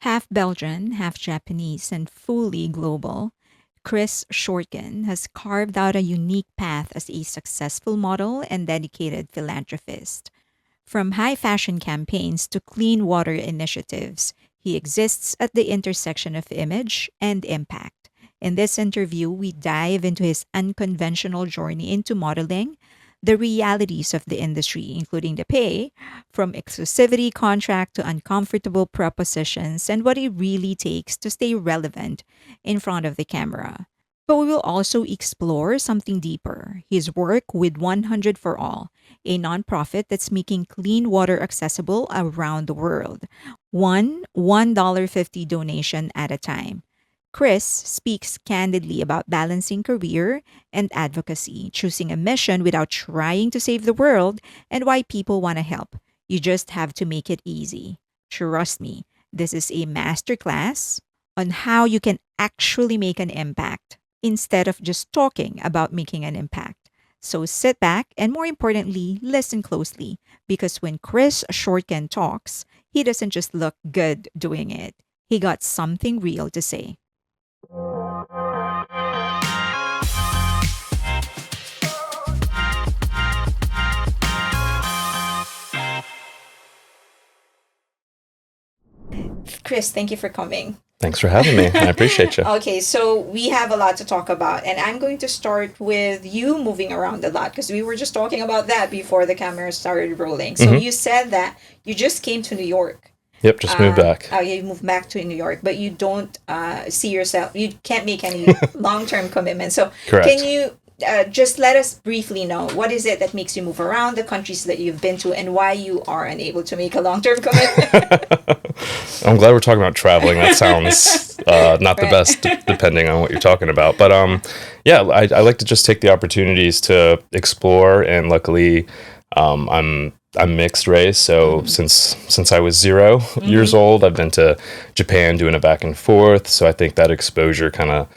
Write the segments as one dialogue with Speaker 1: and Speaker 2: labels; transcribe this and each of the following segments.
Speaker 1: Half Belgian, half Japanese, and fully global, Chris Schortgen has carved out a unique path as a successful model and dedicated philanthropist. From high fashion campaigns to clean water initiatives, he exists at the intersection of image and impact. In this interview, we dive into his unconventional journey into modeling, the realities of the industry, including the pay, from exclusivity contract to uncomfortable propositions, and what it really takes to stay relevant in front of the camera. But we will also explore something deeper, his work with 100 for All, a nonprofit that's making clean water accessible around the world, one $1.50 donation at a time. Chris speaks candidly about balancing career and advocacy, choosing a mission without trying to save the world, and why people want to help. You just have to make it easy. Trust me, this is a masterclass on how you can actually make an impact instead of just talking about making an impact. So sit back and, more importantly, listen closely, because when Chris Shortcan talks, he doesn't just look good doing it. He got something real to say. Chris, thank you for coming.
Speaker 2: Thanks for having me. I appreciate you.
Speaker 1: Okay, so we have a lot to talk about, and I'm going to start with you moving around a lot because we were just talking about that before the camera started rolling. So you said that you just came to New York.
Speaker 2: Yep, just moved back.
Speaker 1: Oh, yeah, you moved back to New York, but you don't see yourself, you can't make any long-term commitments. So
Speaker 2: Correct.
Speaker 1: can you just let us briefly know what is it that makes you move around the countries that you've been to and why you are unable to make a long-term commitment?
Speaker 2: I'm glad we're talking about traveling. That sounds not the best, depending on what you're talking about. But yeah, I like to just take the opportunities to explore, and luckily, I'm mixed race, so since I was 0 years old, I've been to Japan doing it back and forth. So I think that exposure kind of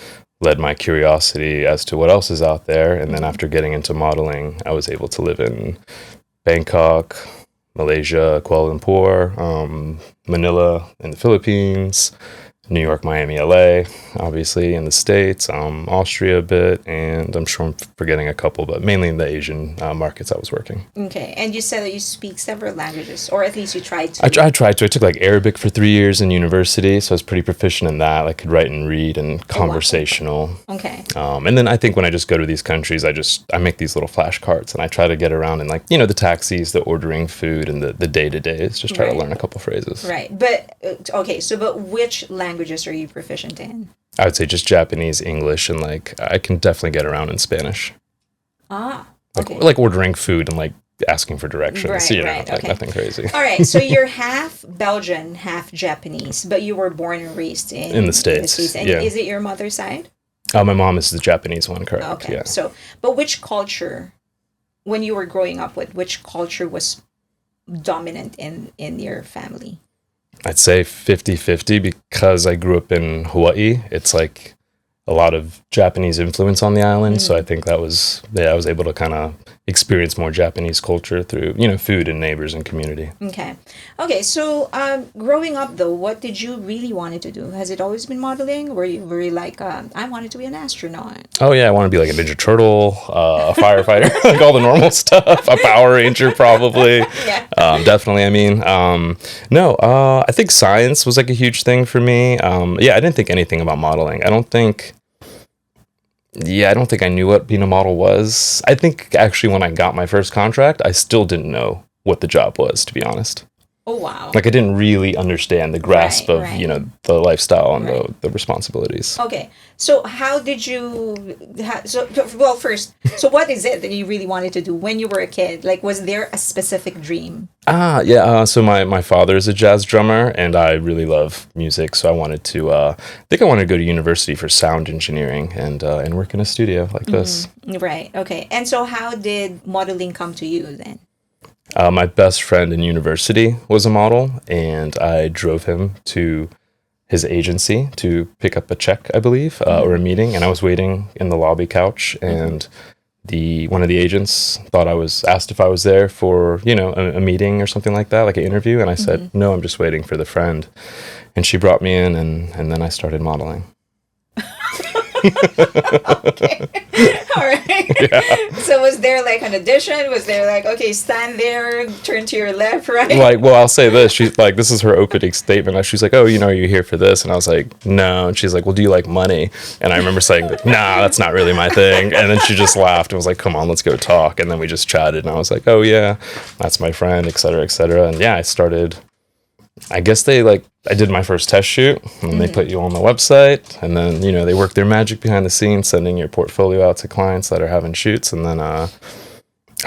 Speaker 2: led my curiosity as to what else is out there. And then after getting into modeling, I was able to live in Bangkok, Malaysia, Kuala Lumpur, Manila in the Philippines, New York, Miami, LA, obviously in the States, Austria a bit, and I'm sure I'm forgetting a couple, but mainly in the Asian markets I was working.
Speaker 1: Okay, and you said that you speak several languages, or at least you tried to.
Speaker 2: I tried to. I took like Arabic for 3 years in university, so I was pretty proficient in that. I could write and read and conversational.
Speaker 1: Okay.
Speaker 2: And then I think when I just go to these countries, I make these little flashcards, and I try to get around in, like, the taxis, the ordering food, and the day-to-days, just try to learn a couple phrases.
Speaker 1: Right, but okay, but which languages are you proficient in?
Speaker 2: I would say just Japanese, English, and like I can definitely get around in Spanish.
Speaker 1: Okay.
Speaker 2: Like ordering food and like asking for directions.
Speaker 1: Right,
Speaker 2: like
Speaker 1: okay.
Speaker 2: nothing crazy.
Speaker 1: All right, so you're half Belgian, half Japanese, but you were born and raised in
Speaker 2: the States.
Speaker 1: And is it your mother's side?
Speaker 2: My mom is the Japanese one, correct?
Speaker 1: Okay.
Speaker 2: Yeah.
Speaker 1: So, but which culture, when you were growing up with, which culture was dominant in your family?
Speaker 2: I'd say 50-50 because I grew up in Hawaii. It's like a lot of Japanese influence on the island. So I think I was able to kind of experience more Japanese culture through, food and neighbors and community.
Speaker 1: Okay. So growing up though, what did you really wanted to do? Has it always been modeling? Were you like, I wanted to be an astronaut?
Speaker 2: Oh yeah, I want to be like a Ninja Turtle, a firefighter, like all the normal stuff, a Power Ranger probably.
Speaker 1: Yeah.
Speaker 2: Definitely. I mean, no, I think science was like a huge thing for me. I didn't think anything about modeling. I don't think I knew what being a model was. I think actually when I got my first contract, I still didn't know what the job was, to be honest.
Speaker 1: Oh, wow.
Speaker 2: Like I didn't really understand the grasp of, the lifestyle and the responsibilities.
Speaker 1: Okay. So how did you, first, so what is it that you really wanted to do when you were a kid? Like, was there a specific dream?
Speaker 2: So my father is a jazz drummer and I really love music. So I wanted to, I wanted to go to university for sound engineering and work in a studio like this.
Speaker 1: Right. Okay. And so how did modeling come to you then?
Speaker 2: My best friend in university was a model, and I drove him to his agency to pick up a check, I believe, or a meeting. And I was waiting in the lobby couch, and one of the agents asked if I was there for, a meeting or something like that, like an interview. And I said, no, I'm just waiting for the friend. and she brought me in, and then I started modeling.
Speaker 1: Okay. All right.
Speaker 2: Yeah.
Speaker 1: So was there like an audition? Was there like, okay, stand there, turn to your left, right?
Speaker 2: Like, well, I'll say this. She's like, this is her opening statement. She's like, oh, you're here for this. And I was like, no. And she's like, well, do you like money? And I remember saying, like, nah, that's not really my thing. And then she just laughed and was like, come on, let's go talk. And then we just chatted. And I was like, oh, yeah, that's my friend, et cetera, et cetera. And yeah, I guess I did my first test shoot, and they put you on the website, and then, they work their magic behind the scenes, sending your portfolio out to clients that are having shoots. And then I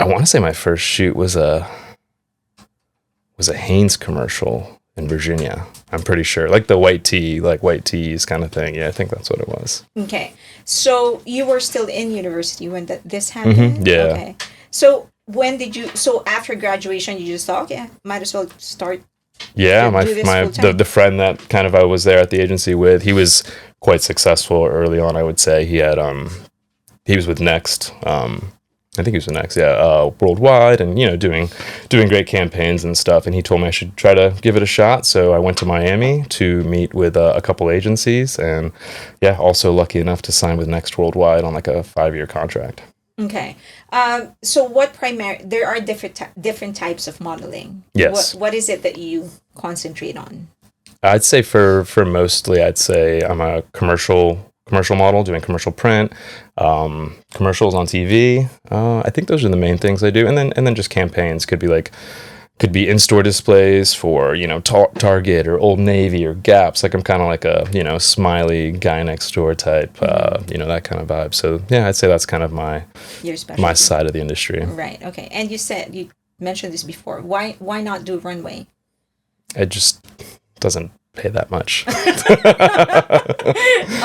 Speaker 2: want to say my first shoot was a Hanes commercial in Virginia. I'm pretty sure, like the white tees kind of thing. Yeah, I think that's what it was.
Speaker 1: Okay. So you were still in university when this happened?
Speaker 2: Yeah.
Speaker 1: Okay. So so after graduation, you just thought, okay, might as well start.
Speaker 2: Yeah,
Speaker 1: do this full-time?
Speaker 2: the friend that kind of I was there at the agency with, he was quite successful early on, I would say. He had he was with Next. I think he was with Next, yeah, worldwide, and doing great campaigns and stuff. And he told me I should try to give it a shot. So I went to Miami to meet with a couple agencies, and yeah, also lucky enough to sign with Next Worldwide on like a 5-year contract.
Speaker 1: Okay. So there are different types of modeling.
Speaker 2: Yes.
Speaker 1: What is it that you concentrate on?
Speaker 2: I'd say for mostly, I'm a commercial model, doing commercial print, commercials on TV. I think those are the main things I do, and then just campaigns. Could be in-store displays for Target or Old Navy or Gaps. Like I'm kind of like a smiley guy next door type, that kind of vibe. So yeah, I'd say that's kind of my side of the industry.
Speaker 1: Right. Okay. And you mentioned this before. Why not do runway?
Speaker 2: It just doesn't pay that much.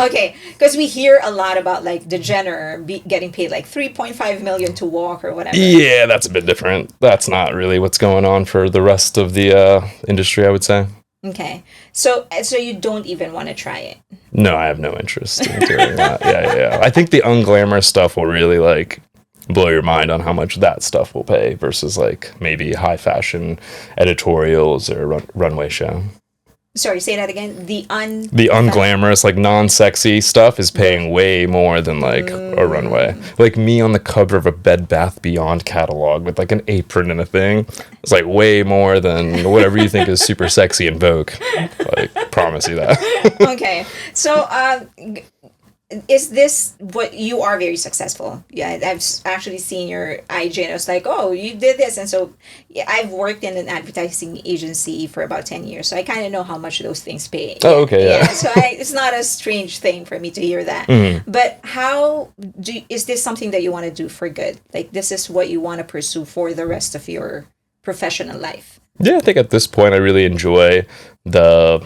Speaker 1: Okay, because we hear a lot about like the Jenner getting paid like 3.5 million to walk or whatever.
Speaker 2: Yeah, that's a bit different. That's not really what's going on for the rest of the industry, I would say.
Speaker 1: Okay, so you don't even want to try it?
Speaker 2: No, I have no interest in doing that. Yeah. I think the unglamorous stuff will really like blow your mind on how much that stuff will pay versus like maybe high fashion editorials or runway show.
Speaker 1: Sorry, say that again. The
Speaker 2: unglamorous, like non-sexy stuff is paying way more than like a runway. Like me on the cover of a Bed Bath Beyond catalog with like an apron and a thing. It's like way more than whatever you think is super sexy in Vogue. Like, promise you that.
Speaker 1: Okay, so is this what you are very successful? Yeah, I've actually seen your IG and I was like, oh, you did this. And so yeah, I've worked in an advertising agency for about 10 years. So I kind of know how much those things pay.
Speaker 2: Oh, okay. Yeah.
Speaker 1: So it's not a strange thing for me to hear that.
Speaker 2: Mm-hmm.
Speaker 1: But is this something that you want to do for good? Like this is what you want to pursue for the rest of your professional life?
Speaker 2: Yeah, I think at this point I really enjoy the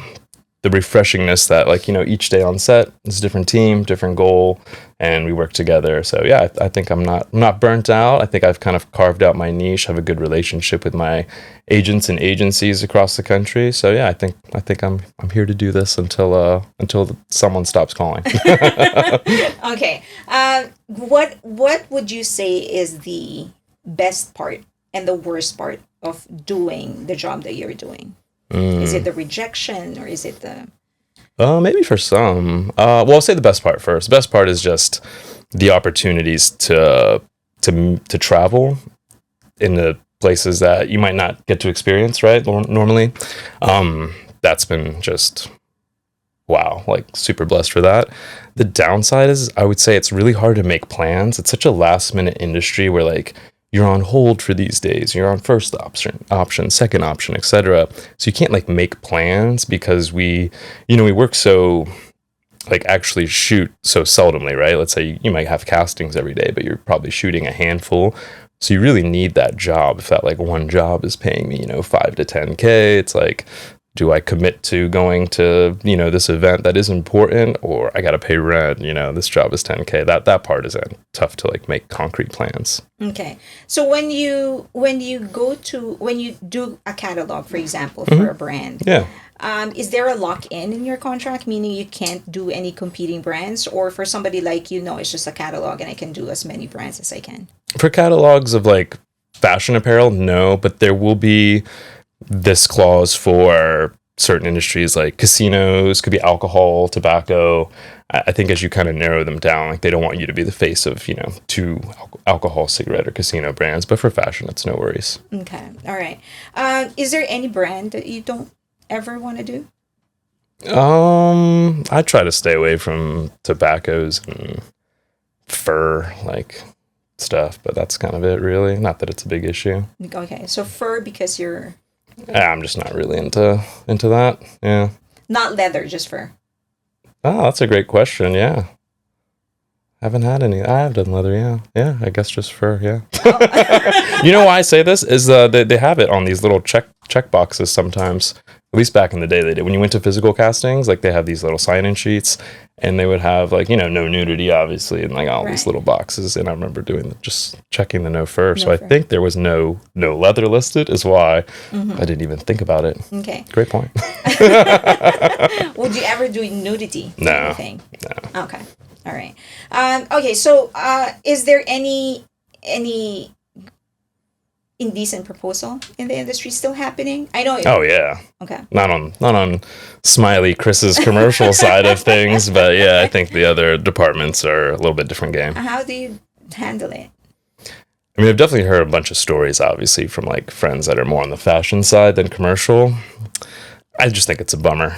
Speaker 2: refreshingness that like each day on set is a different team, different goal, and we work together. So yeah, I think I'm not burnt out. I think I've kind of carved out my niche, have a good relationship with my agents and agencies across the country. So yeah, I think I'm here to do this until someone stops calling.
Speaker 1: Okay, what would you say is the best part and the worst part of doing the job that you're doing? Is it the rejection or is it the...
Speaker 2: Maybe for some. Well, I'll say the best part first. The best part is just the opportunities to travel in the places that you might not get to experience, right? Normally. That's been just, wow, like super blessed for that. The downside is I would say it's really hard to make plans. It's such a last minute industry where like you're on hold for these days. You're on first option, second option, etc. So you can't like make plans because we work so like actually shoot so seldomly, right? Let's say you might have castings every day, but you're probably shooting a handful. So you really need that job. If that like one job is paying me, 5 to 10K, it's like, do I commit to going to, this event that is important, or I got to pay rent, this job is 10K. That part is tough to like make concrete plans.
Speaker 1: Okay. So when you do a catalog, for example, for a brand,
Speaker 2: yeah.
Speaker 1: Is there a lock-in in your contract, meaning you can't do any competing brands? Or for somebody like it's just a catalog and I can do as many brands as I can?
Speaker 2: For catalogs of like fashion apparel, no, but there will be this clause for certain industries like casinos, could be alcohol, tobacco. I think as you kind of narrow them down, like they don't want you to be the face of, two alcohol, cigarette, or casino brands. But for fashion, it's no worries.
Speaker 1: Okay. All right. Is there any brand that you don't ever want to do?
Speaker 2: I try to stay away from tobaccos and fur, like stuff, but that's kind of it, really. Not that it's a big issue.
Speaker 1: Okay. So fur because you're
Speaker 2: Yeah, I'm just not really into that. Yeah.
Speaker 1: not leather, just fur.
Speaker 2: Oh, that's a great question. Yeah. Haven't had any. I have done leather. Yeah. Yeah. I guess just fur. Yeah. You know why I say this is they have it on these little check boxes sometimes. At least back in the day they did. When you went to physical castings, like they have these little sign-in sheets, and they would have like no nudity, obviously, and like all these
Speaker 1: Right.
Speaker 2: little boxes. And I remember just checking the no fur. So
Speaker 1: No
Speaker 2: I
Speaker 1: fur.
Speaker 2: think there was no leather listed. Is why I didn't even think about it.
Speaker 1: Okay.
Speaker 2: Great point.
Speaker 1: Would you ever do nudity?
Speaker 2: No.
Speaker 1: Anything?
Speaker 2: No.
Speaker 1: Okay. All right. Okay. So, is there any indecent proposal in the industry still happening? I know.
Speaker 2: Oh yeah.
Speaker 1: Okay.
Speaker 2: Not on Smiley Chris's commercial side of things, but yeah, I think the other departments are a little bit different game.
Speaker 1: How do you handle it?
Speaker 2: I mean, I've definitely heard a bunch of stories, obviously, from like friends that are more on the fashion side than commercial. I just think it's a bummer.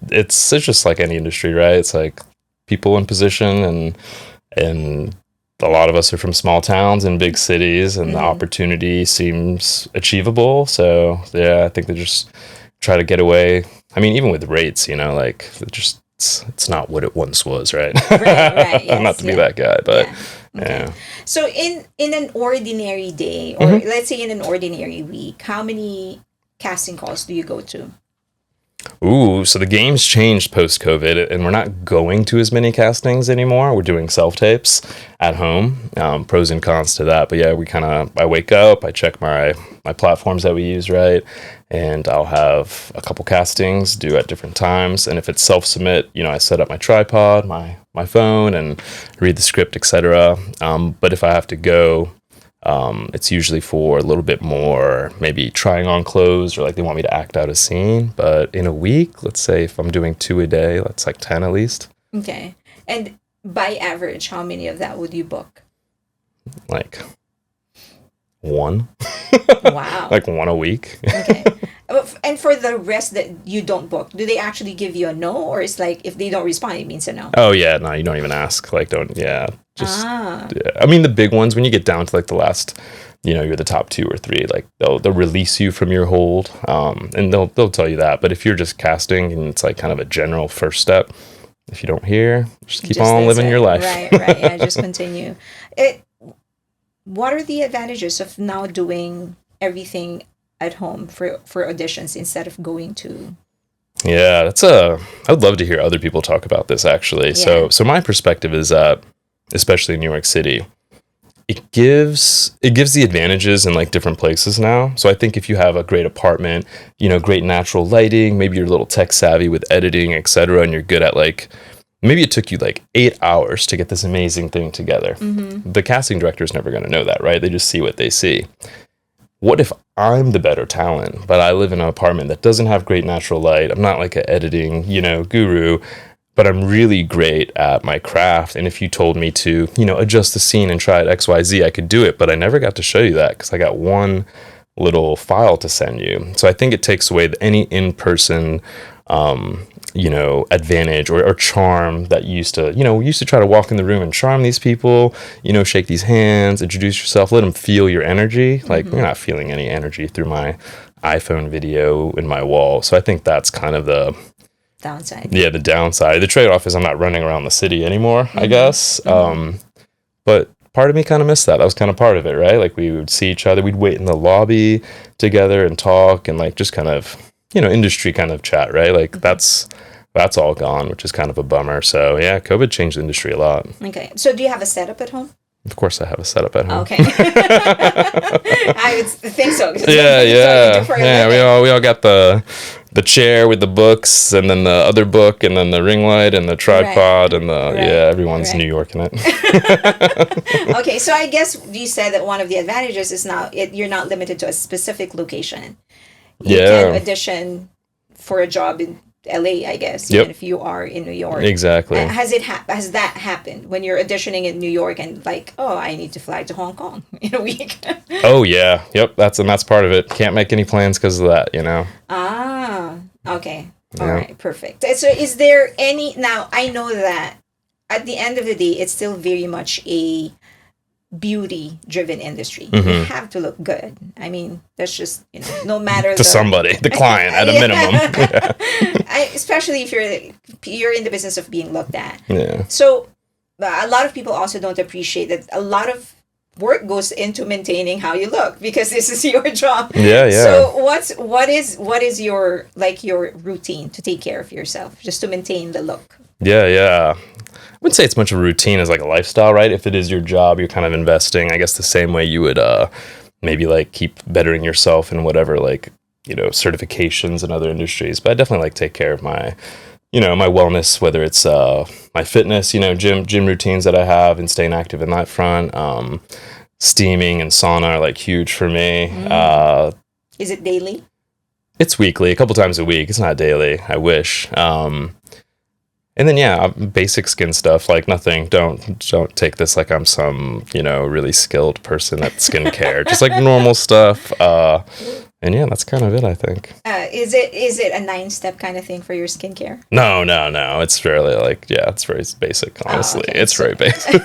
Speaker 2: It's just like any industry, right? It's like people in position, and a lot of us are from small towns and big cities, and the opportunity seems achievable. So yeah, I think they just try to get away. I mean, even with rates, like it's not what it once was, right?
Speaker 1: Right. Yes,
Speaker 2: Not to be that guy, but yeah.
Speaker 1: So in an ordinary day, or let's say in an ordinary week, how many casting calls do you go to?
Speaker 2: Ooh, so the game's changed post-COVID, and we're not going to as many castings anymore. We're doing self-tapes at home. Pros and cons to that. But yeah, I wake up, I check my platforms that we use, right? And I'll have a couple castings due at different times. And if it's self-submit, I set up my tripod, my phone, and read the script, etc. But if I have to go, it's usually for a little bit more, maybe trying on clothes, or like they want me to act out a scene. But in a week, let's say if I'm doing 2 a day, that's like 10 at least.
Speaker 1: Okay. And by average, how many of that would you book?
Speaker 2: Like 1.
Speaker 1: Wow.
Speaker 2: Like 1 a week.
Speaker 1: Okay. And for the rest that you don't book, do they actually give you a no, or it's like if they don't respond, it means a no?
Speaker 2: Oh yeah, no, you don't even ask. Like just
Speaker 1: Ah.
Speaker 2: yeah. I mean, the big ones, when you get down to like the last, you're the top 2 or 3, like they'll release you from your hold, and they'll tell you that. But if you're just casting and it's like kind of a general first step, if you don't hear, just keep on living your life.
Speaker 1: Right. Yeah, just continue. What are the advantages of now doing everything at home for auditions instead of going to?
Speaker 2: Yeah, I would love to hear other people talk about this, actually.
Speaker 1: Yeah.
Speaker 2: So my perspective is that, especially in New York City, it gives the advantages in like different places now. So I think if you have a great apartment, great natural lighting, maybe you're a little tech savvy with editing, etc., and you're good at like, maybe it took you like 8 hours to get this amazing thing together. The casting director is never going to know that, right? They just see what they see. What if I'm the better talent, but I live in an apartment that doesn't have great natural light? I'm not like an editing, guru, but I'm really great at my craft. And if you told me to, adjust the scene and try it XYZ, I could do it. But I never got to show you that because I got one little file to send you. So I think it takes away any in-person, advantage or charm that we used to try to walk in the room and charm these people, shake these hands, introduce yourself, let them feel your energy. Like, you're not feeling any energy through my iPhone video in my wall. So I think that's kind of the
Speaker 1: Downside.
Speaker 2: Yeah, the downside. The trade-off is I'm not running around the city anymore, I guess. But part of me kind of missed that. That was kind of part of it, right? Like we would see each other. We'd wait in the lobby together and talk and like just kind of, industry kind of chat, right? Like that's all gone, which is kind of a bummer. So yeah, COVID changed the industry a lot.
Speaker 1: Okay. So do you have a setup at home?
Speaker 2: Of course I have a setup at home.
Speaker 1: Okay. I would think so.
Speaker 2: Yeah. We all got the chair with the books, and then the other book, and then the ring light, and the tripod, and everyone's New York in it.
Speaker 1: Okay, so I guess you said that one of the advantages is now you're not limited to a specific location. You can
Speaker 2: Yeah.
Speaker 1: audition for a job in LA, I guess, even
Speaker 2: Yep.
Speaker 1: if you are in New York.
Speaker 2: Exactly.
Speaker 1: Has that happened when you're auditioning in New York and like, oh, I need to fly to Hong Kong in a week?
Speaker 2: Oh yeah. Yep. That's part of it. Can't make any plans because of that.
Speaker 1: Ah, okay. All
Speaker 2: Yeah.
Speaker 1: right, perfect. So is there any, now I know that at the end of the day, it's still very much a beauty driven industry. You
Speaker 2: Hmm.
Speaker 1: have to look good. I mean, that's just, no matter
Speaker 2: To
Speaker 1: the
Speaker 2: somebody, the client, at a minimum.
Speaker 1: yeah. Especially if you're in the business of being looked at.
Speaker 2: Yeah.
Speaker 1: So a lot of people also don't appreciate that a lot of work goes into maintaining how you look because this is your job.
Speaker 2: Yeah. Yeah.
Speaker 1: So what is your your routine to take care of yourself just to maintain the look?
Speaker 2: Yeah. Yeah. I wouldn't say it's much of a routine as like a lifestyle, right? If it is your job, you're kind of investing, I guess, the same way you would maybe like keep bettering yourself in whatever like certifications in other industries. But I definitely like take care of my my wellness, whether it's my fitness, gym routines that I have and staying active in that front. Steaming and sauna are like huge for me.
Speaker 1: Is it daily?
Speaker 2: It's weekly, a couple times a week. It's not daily. I wish. And then yeah, basic skin stuff, like nothing. Don't take this like I'm some really skilled person at skincare. Just like normal stuff. And yeah, that's kind of it, I think.
Speaker 1: Is it a 9-step kind of thing for your skincare?
Speaker 2: No. It's really like it's very basic. Honestly,
Speaker 1: okay.
Speaker 2: it's very basic.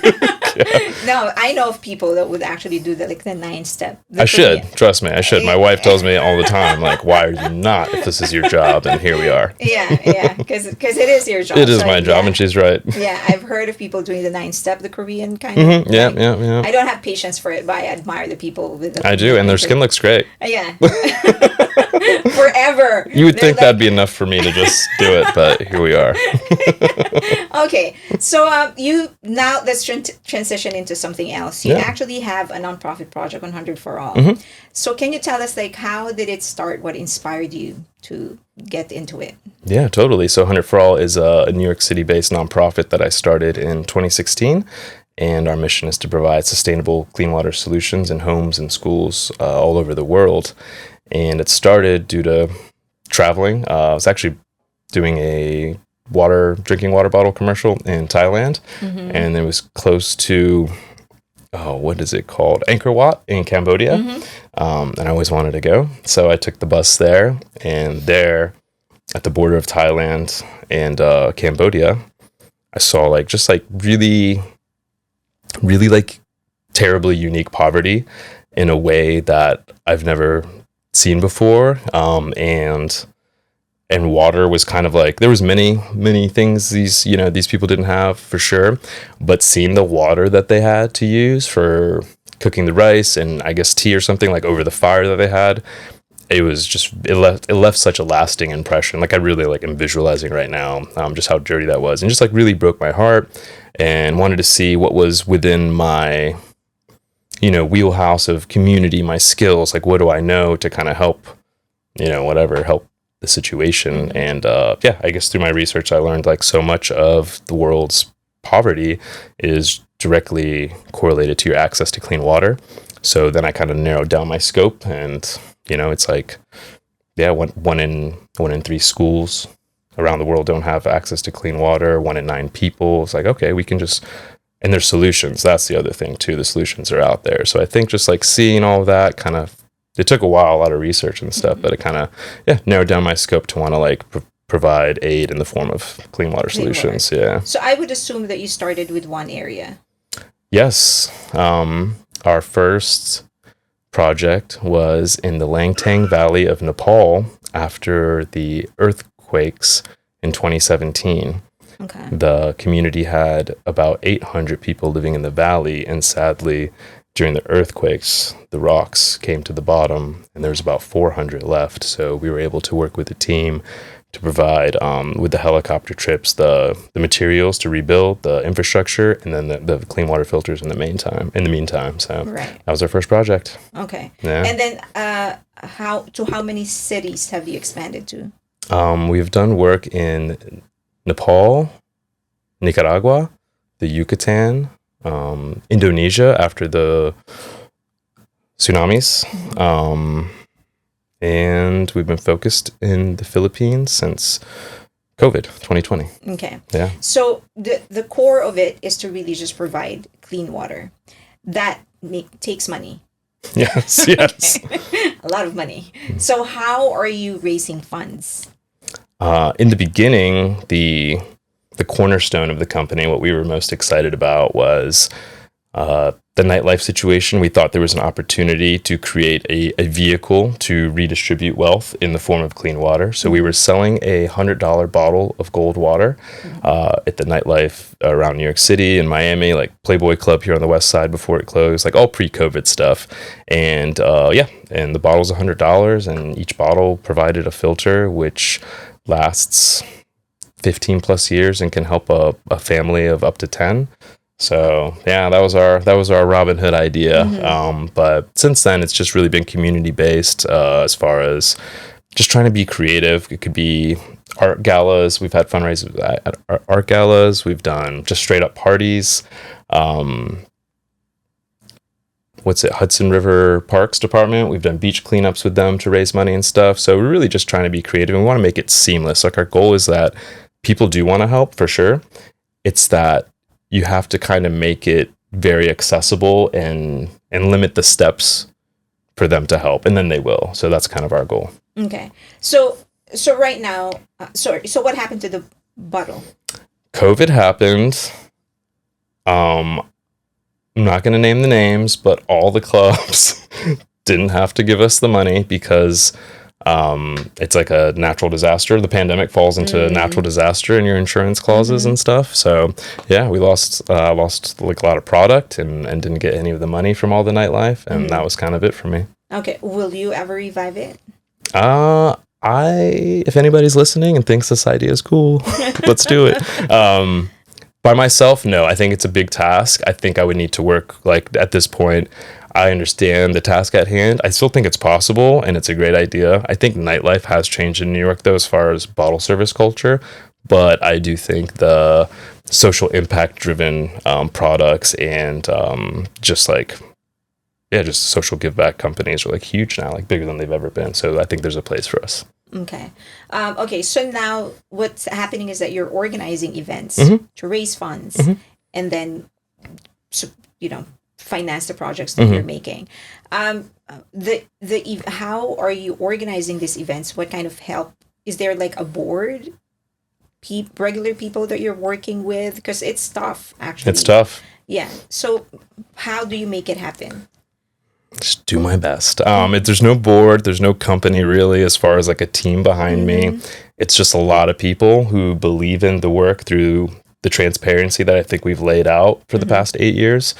Speaker 1: No, I know of people that would actually do the 9-step.
Speaker 2: I should. Trust me, I should. My wife tells me all the time, like, why are you not if this is your job? And here we are.
Speaker 1: Yeah, because it is your job.
Speaker 2: It is my job, and she's right.
Speaker 1: Yeah, I've heard of people doing the 9-step, the Korean kind of.
Speaker 2: Mm-hmm. Yeah.
Speaker 1: I don't have patience for it, but I admire the people with it.
Speaker 2: I do, and their skin looks great.
Speaker 1: Yeah. Forever.
Speaker 2: You would think that'd be enough for me to just do it, but here we are.
Speaker 1: Okay, so let's transition into something else. You
Speaker 2: Yeah.
Speaker 1: actually have a nonprofit project, 100 for All.
Speaker 2: Mm-hmm.
Speaker 1: So can you tell us how did it start? What inspired you to get into it?
Speaker 2: Yeah, totally. So 100 for All is a New York City-based nonprofit that I started in 2016. And our mission is to provide sustainable clean water solutions in homes and schools all over the world. And it started due to traveling. I was actually doing a drinking water bottle commercial in Thailand. Mm-hmm. And it was close to, what is it called? Angkor Wat in Cambodia. Mm-hmm. And I always wanted to go. So I took the bus there. And there at the border of Thailand and Cambodia, I saw really like terribly unique poverty in a way that I've never seen before. And water was kind of like, there was many things these people didn't have for sure, but seeing the water that they had to use for cooking the rice and I guess tea or something like over the fire that they had, it was just, it left such a lasting impression. Like I really am visualizing right now, just how dirty that was, and just really broke my heart, and wanted to see what was within my, wheelhouse of community, my skills, like what do I know to kind of help, help the situation. And I guess through my research, I learned so much of the world's poverty is directly correlated to your access to clean water. So then I kind of narrowed down my scope, and it's one in 3 schools around the world don't have access to clean water. 1 in 9 people. It's like, okay, we can just, and there's solutions. That's the other thing too. The solutions are out there. So I think just seeing all of that kind of, it took a while, a lot of research and stuff, but it kind of, narrowed down my scope to want to provide aid in the form of clean water solutions. Yeah.
Speaker 1: So I would assume that you started with one area.
Speaker 2: Yes. Our first project was in the Langtang Valley of Nepal after the earthquakes in 2017.
Speaker 1: Okay.
Speaker 2: The community had about 800 people living in the valley, and sadly, during the earthquakes, the rocks came to the bottom, and there's about 400 left. So we were able to work with the team to provide, with the helicopter trips, the materials to rebuild the infrastructure, and then the clean water filters in the meantime. So
Speaker 1: right.
Speaker 2: That was our first project.
Speaker 1: Okay.
Speaker 2: Yeah.
Speaker 1: And then how many cities have you expanded to?
Speaker 2: We've done work in Nepal, Nicaragua, the Yucatan, Indonesia after the tsunamis, and we've been focused in the Philippines since COVID 2020.
Speaker 1: Okay.
Speaker 2: Yeah.
Speaker 1: So the core of it is to really just provide clean water. That takes money.
Speaker 2: Yes, yes.
Speaker 1: A lot of money. So how are you raising funds?
Speaker 2: In the beginning, the cornerstone of the company, what we were most excited about was the nightlife situation. We thought there was an opportunity to create a vehicle to redistribute wealth in the form of clean water. So we were selling a $100 bottle of gold water at the nightlife around New York City and Miami, like Playboy Club here on the West Side before it closed, like all pre-COVID stuff. And and the bottle's $100, and each bottle provided a filter which lasts 15 plus years and can help a family of up to 10. So yeah, that was our Robin Hood idea. But since then, it's just really been community based as far as just trying to be creative. It could be art galas. We've had fundraisers at art galas. We've done just straight up parties. Hudson River Parks Department. We've done beach cleanups with them to raise money and stuff. So we're really just trying to be creative, and we want to make it seamless. Like, our goal is that people do want to help for sure. It's that you have to kind of make it very accessible and limit the steps for them to help, and then they will. So that's kind of our goal.
Speaker 1: Okay. So right now, so what happened to the bottle?
Speaker 2: COVID happened. I'm not going to name the names, but all the clubs didn't have to give us the money because it's like a natural disaster. The pandemic falls into a natural disaster in your insurance clauses and stuff. So yeah, we lost like a lot of product and didn't get any of the money from all the nightlife, and that was kind of it for me.
Speaker 1: Okay. Will you ever revive it?
Speaker 2: If anybody's listening and thinks this idea is cool, let's do it. By myself, no. I think it's a big task. I think I would need to work, like, at this point, I understand the task at hand. I still think it's possible, and it's a great idea. I think nightlife has changed in New York, though, as far as bottle service culture. But I do think the social impact-driven products and just social give-back companies are, like, huge now, like, bigger than they've ever been. So I think there's a place for us.
Speaker 1: Okay. Okay. So now what's happening is that you're organizing events to raise funds and then, finance the projects that you're making. How are you organizing these events? What kind of help? Is there like a board? Regular people that you're working with? Because it's tough, actually.
Speaker 2: It's tough.
Speaker 1: Yeah. So how do you make it happen?
Speaker 2: Just do my best. There's no board, there's no company really as far as like a team behind me. It's just a lot of people who believe in the work through the transparency that I think we've laid out for the past 8 years.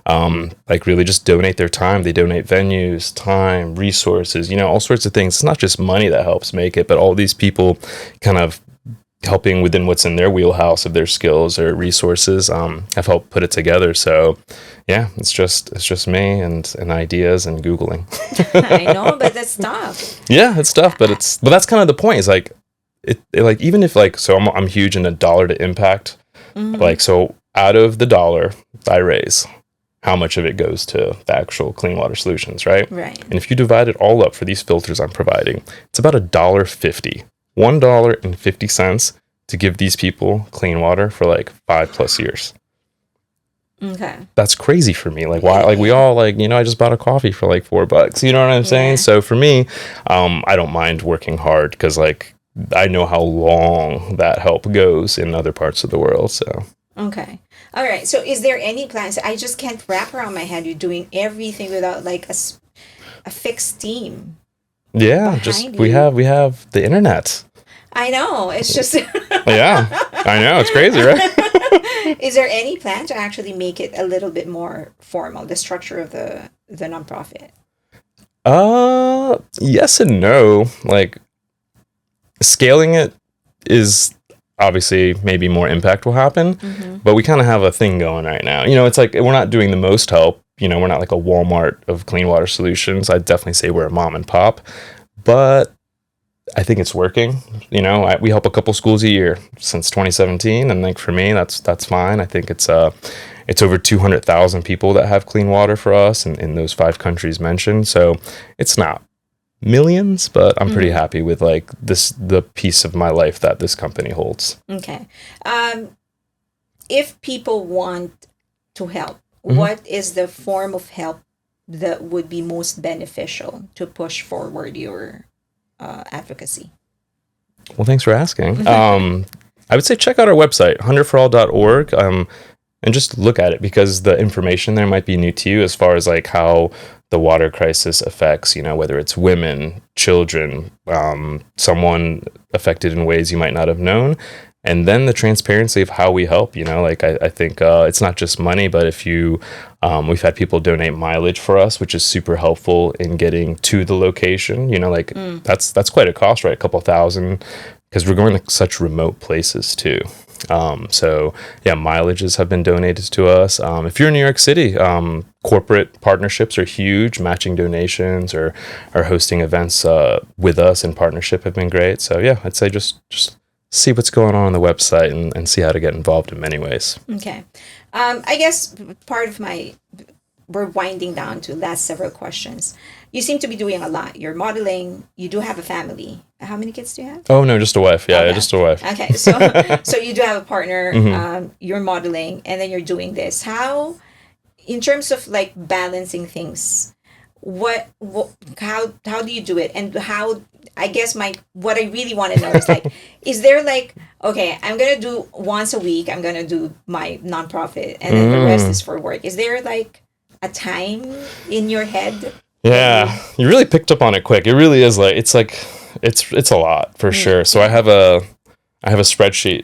Speaker 2: Like, really just donate their time. They donate venues, time, resources, all sorts of things. It's not just money that helps make it, but all these people kind of helping within what's in their wheelhouse of their skills or resources have helped put it together. So yeah, it's just me and ideas and Googling.
Speaker 1: I know, but that's tough.
Speaker 2: Yeah, it's tough, but that's kind of the point. Is like like, even if, like, so I'm huge in a dollar to impact. Like, so out of the dollar I raise, how much of it goes to the actual clean water solutions, right?
Speaker 1: Right.
Speaker 2: And if you divide it all up for these filters I'm providing, it's about $1.50. $1.50 to give these people clean water for like 5+ years.
Speaker 1: Okay.
Speaker 2: That's crazy for me. Like, why? Like, we all, like, I just bought a coffee for like $4. You know what I'm saying? So for me, I don't mind working hard because, like, I know how long that help goes in other parts of the world. So.
Speaker 1: Okay. All right. So is there any plans? I just can't wrap around my head. You're doing everything without like a fixed team.
Speaker 2: Yeah. We have the internet.
Speaker 1: I know. It's just.
Speaker 2: Yeah. I know. It's crazy, right?
Speaker 1: Is there any plan to actually make it a little bit more formal, the structure of the nonprofit?
Speaker 2: Yes and no. Like, scaling it is obviously maybe more impact will happen, but we kind of have a thing going right now. It's like, we're not doing the most help. We're not like a Walmart of clean water solutions. I'd definitely say we're a mom and pop, but I think it's working. We help a couple schools a year since 2017, and like, for me, that's fine. I think it's over 200,000 people that have clean water for us in those 5 countries mentioned. So it's not millions, but I'm pretty happy with like the piece of my life that this company holds.
Speaker 1: Okay. If people want to help,
Speaker 2: Mm-hmm.
Speaker 1: what is the form of help that would be most beneficial to push forward your advocacy?
Speaker 2: Well, thanks for asking. I would say check out our website, hunterforall.org, and just look at it because the information there might be new to you as far as like how the water crisis affects, whether it's women, children, someone affected in ways you might not have known. And then the transparency of how we help, like I think it's not just money, but if we've had people donate mileage for us, which is super helpful in getting to the location, like that's quite a cost, right? A couple thousand, because we're going to such remote places too. So yeah, mileages have been donated to us. If you're in New York City, corporate partnerships are huge. Matching donations or hosting events with us in partnership have been great. So yeah, I'd say just see what's going on the website and see how to get involved in many ways.
Speaker 1: Okay. I guess we're winding down to last several questions. You seem to be doing a lot. You're modeling. You do have a family. How many kids do you have?
Speaker 2: Oh no, just a wife. Yeah,
Speaker 1: Okay.
Speaker 2: just a wife.
Speaker 1: Okay, so you do have a partner. You're modeling, and then you're doing this. How, in terms of like balancing things, how do you do it, and how? I guess what I really want to know is like, is there like, okay, I'm gonna do once a week. I'm gonna do my nonprofit, and then the rest is for work. Is there like a time in your head?
Speaker 2: Yeah, you really picked up on it quick. It really is like it's a lot for sure. So I have a spreadsheet.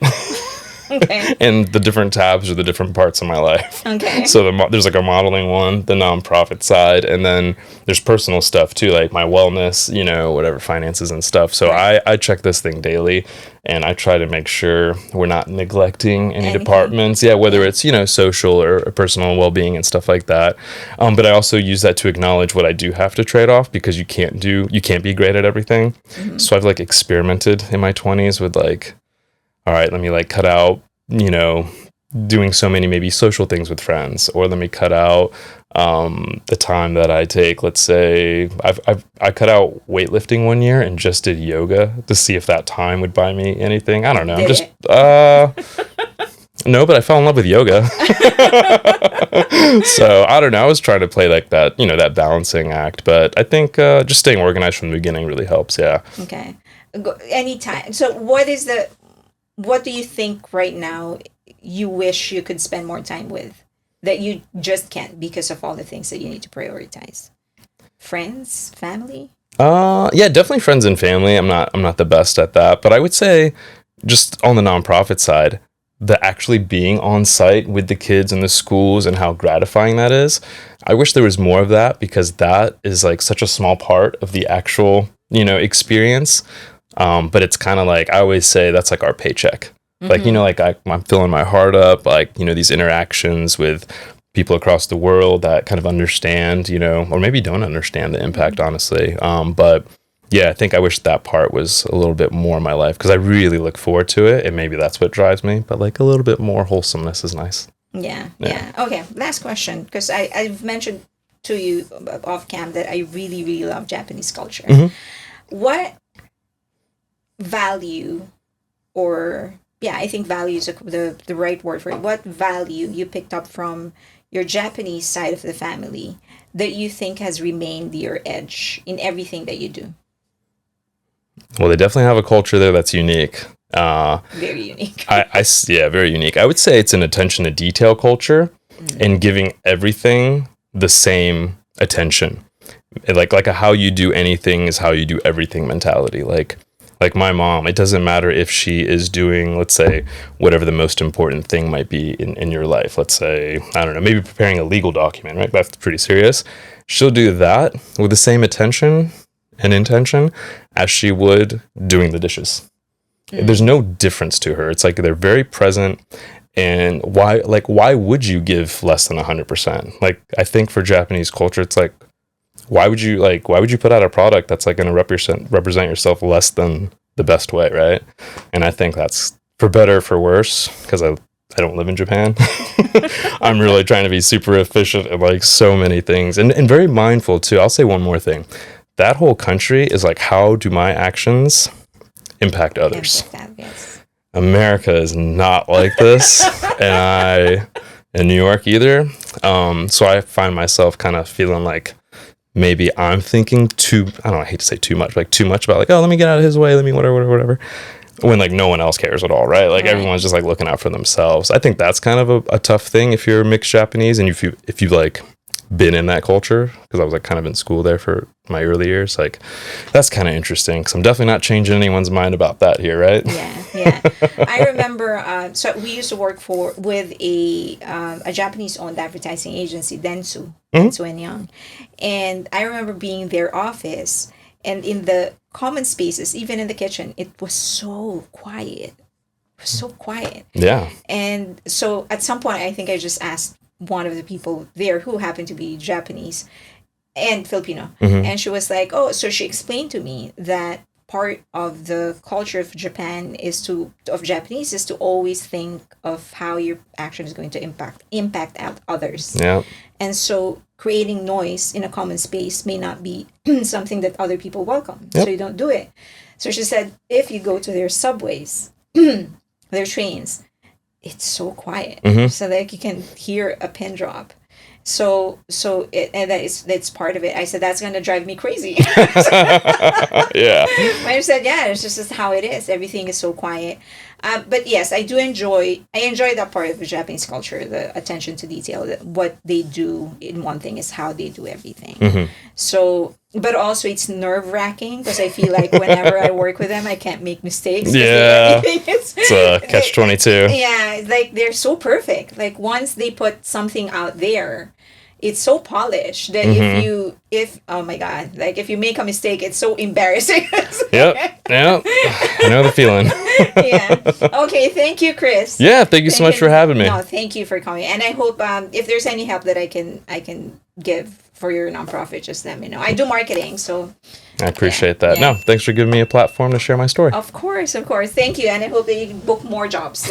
Speaker 1: Okay.
Speaker 2: And the different tabs are the different parts of my life.
Speaker 1: Okay.
Speaker 2: So there's like a modeling one, the nonprofit side, and then there's personal stuff too, like my wellness, whatever, finances and stuff. So I check this thing daily, and I try to make sure we're not neglecting any departments. Yeah, whether it's social or personal well-being and stuff like that. But I also use that to acknowledge what I do have to trade off, because you can't be great at everything. So I've like experimented in my 20s with like, all right, let me like cut out, doing so many maybe social things with friends, or let me cut out the time that I take. Let's say I cut out weightlifting one year and just did yoga to see if that time would buy me anything. I don't know. No, but I fell in love with yoga. So I don't know. I was trying to play like that, that balancing act. But I think just staying organized from the beginning really helps. Yeah.
Speaker 1: Okay. Anytime. So what do you think right now you wish you could spend more time with that you just can't because of all the things that you need to prioritize? Friends, family?
Speaker 2: Yeah, definitely friends and family. I'm not the best at that, but I would say just on the nonprofit side, the actually being on site with the kids in the schools and how gratifying that is. I wish there was more of that, because that is like such a small part of the actual, experience. But it's kind of like, I always say that's like our paycheck. Like, like I'm filling my heart up, like, these interactions with people across the world that kind of understand, or maybe don't understand the impact, honestly. But yeah, I think I wish that part was a little bit more in my life, because I really look forward to it, and maybe that's what drives me. But like a little bit more wholesomeness is nice.
Speaker 1: Yeah. Okay, last question, because I've mentioned to you off cam that I really, really love Japanese culture. What value, or I think value is the right word for it. What value you picked up from your Japanese side of the family that you think has remained your edge in everything that you do?
Speaker 2: Well, they definitely have a culture there that's unique.
Speaker 1: Very unique.
Speaker 2: Yeah, very unique. I would say it's an attention to detail culture, and giving everything the same attention. Like a how you do anything is how you do everything mentality. Like my mom, it doesn't matter if she is doing, let's say, whatever the most important thing might be in your life. Let's say, I don't know, maybe preparing a legal document, right? That's pretty serious. She'll do that with the same attention and intention as she would doing the dishes. There's no difference to her. It's like they're very present. And why would you give less than 100%? Like, I think for Japanese culture, it's like, why would you put out a product that's like going to represent yourself less than the best way, right? And I think that's for better or for worse, because I don't live in Japan. I'm really trying to be super efficient at like so many things, and very mindful too. I'll say one more thing. that whole country is like, how do my actions impact others?
Speaker 1: Yes.
Speaker 2: America is not like this, and I in New York either. So I find myself kind of feeling like maybe I'm thinking too, I don't know, I hate to say too much, like too much about like, oh, let me get out of his way, let me whatever. When like no one else cares at all, right? Like everyone's just like looking out for themselves. I think that's kind of a tough thing if you're mixed Japanese and if you like been in that culture, because I was like kind of in school there for my early years. Like that's kind of interesting because I'm definitely not changing anyone's mind about that here, right?
Speaker 1: Yeah. I remember. So we used to work with a Japanese-owned advertising agency, Dentsu and Young, and I remember being in their office, and in the common spaces, even in the kitchen, it was so quiet. It was so quiet.
Speaker 2: Yeah.
Speaker 1: And so at some point, I think I just asked one of the people there who happened to be Japanese and Filipino. And she was like, oh, so she explained to me that part of the culture of Japanese is to always think of how your action is going to impact out others.
Speaker 2: Yeah.
Speaker 1: And so creating noise in a common space may not be something that other people welcome.
Speaker 2: Yep.
Speaker 1: So you don't do it. So she said, if you go to their subways, their trains, it's so quiet. So like you can hear a pin drop. And that's part of it. I said, that's going to drive me crazy.
Speaker 2: Yeah.
Speaker 1: I said, yeah, it's just how it is. Everything is so quiet. But yes, I enjoy that part of the Japanese culture, the attention to detail. What they do in one thing is how they do everything. So, but also it's nerve-wracking because I feel like whenever I work with them, I can't make mistakes.
Speaker 2: Yeah. It's a catch-22.
Speaker 1: Yeah, like they're so perfect. Like once they put something out there, it's so polished that if oh my god, like if you make a mistake, it's so embarrassing.
Speaker 2: Yep. I know the feeling.
Speaker 1: Yeah. Okay. Thank you, Chris.
Speaker 2: Yeah. Thank you so much for having me.
Speaker 1: No, thank you for coming. And I hope if there's any help that I can give for your nonprofit, just let me know. I do marketing, so
Speaker 2: I appreciate that.
Speaker 1: Yeah.
Speaker 2: No, thanks for giving me a platform to share my story.
Speaker 1: Of course. Thank you, and I hope that you book more jobs.